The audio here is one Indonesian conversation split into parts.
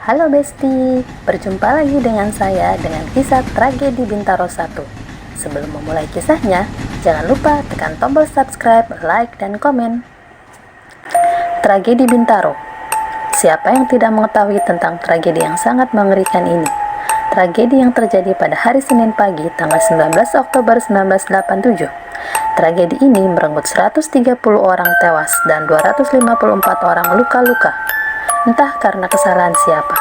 Halo Besti, berjumpa lagi dengan saya dengan kisah Tragedi Bintaro 1. Sebelum memulai kisahnya, jangan lupa tekan tombol subscribe, like, dan komen. Tragedi Bintaro. Siapa yang tidak mengetahui tentang tragedi yang sangat mengerikan ini? Tragedi yang terjadi pada hari Senin pagi tanggal 19 Oktober 1987. Tragedi ini merenggut 130 orang tewas dan 254 orang luka-luka. Entah karena kesalahan siapa.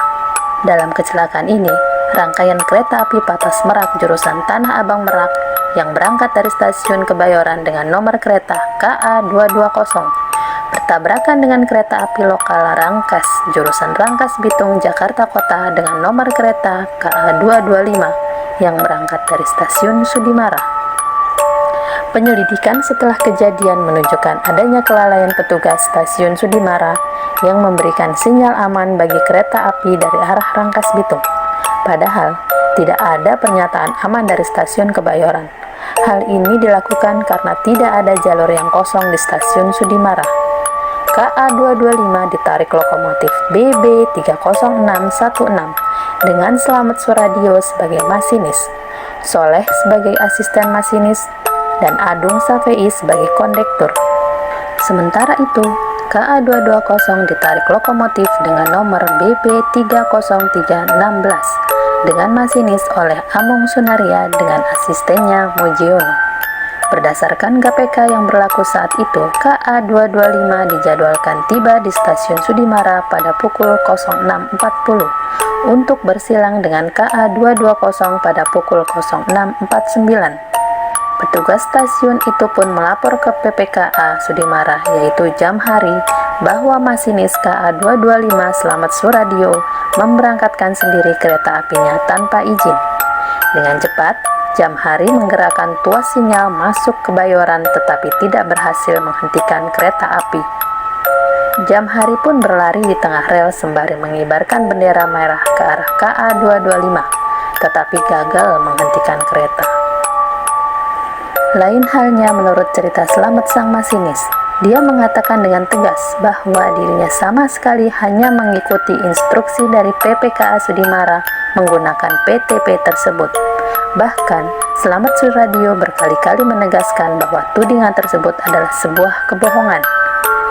Dalam kecelakaan ini, rangkaian kereta api Patas Merak jurusan Tanah Abang Merak yang berangkat dari stasiun Kebayoran dengan nomor kereta KA220 bertabrakan dengan kereta api lokal Rangkas jurusan Rangkas Bitung Jakarta Kota dengan nomor kereta KA225 yang berangkat dari stasiun Sudimara. Penyelidikan setelah kejadian menunjukkan adanya kelalaian petugas stasiun Sudimara yang memberikan sinyal aman bagi kereta api dari arah Rangkas Bitung. Padahal, tidak ada pernyataan aman dari stasiun Kebayoran. Hal ini dilakukan karena tidak ada jalur yang kosong di stasiun Sudimara. KA225 ditarik lokomotif BB30616 dengan Slamet Suradio sebagai masinis, Soleh sebagai asisten masinis, dan Adung Safei sebagai kondektur. Sementara itu, KA220 ditarik lokomotif dengan nomor BB30316 dengan masinis oleh Among Sunaria dengan asistennya Mujiono. Berdasarkan KPK yang berlaku saat itu, KA225 dijadwalkan tiba di stasiun Sudimara pada pukul 06.40 untuk bersilang dengan KA220 pada pukul 06.49. Petugas stasiun itu pun melapor ke PPKA Sudimara, yaitu Jamhari, bahwa masinis KA225 Slamet Suradio memberangkatkan sendiri kereta apinya tanpa izin. Dengan cepat, Jamhari menggerakkan tuas sinyal masuk Kebayoran tetapi tidak berhasil menghentikan kereta api. Jamhari pun berlari di tengah rel sembari mengibarkan bendera merah ke arah KA225, tetapi gagal menghentikan kereta. Lain halnya menurut cerita Slamet sang masinis. Dia mengatakan dengan tegas bahwa dirinya sama sekali hanya mengikuti instruksi dari PPKA Sudimara menggunakan PTP tersebut. Bahkan, Slamet Suradio berkali-kali menegaskan bahwa tudingan tersebut adalah sebuah kebohongan.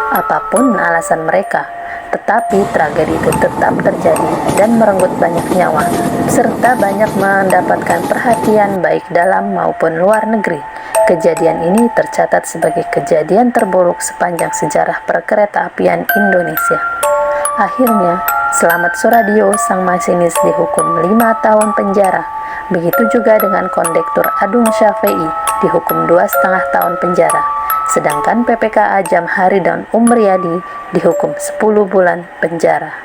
Apapun alasan mereka, tetapi tragedi itu tetap terjadi dan merenggut banyak nyawa, serta banyak mendapatkan perhatian baik dalam maupun luar negeri. Kejadian ini tercatat sebagai kejadian terburuk sepanjang sejarah perkeretaapian Indonesia. Akhirnya, Slamet Suradio sang masinis dihukum 5 tahun penjara. Begitu juga dengan kondektur Adung Safei dihukum 2,5 tahun penjara. Sedangkan PPKA Jamhari dan Umriyadi dihukum 10 bulan penjara.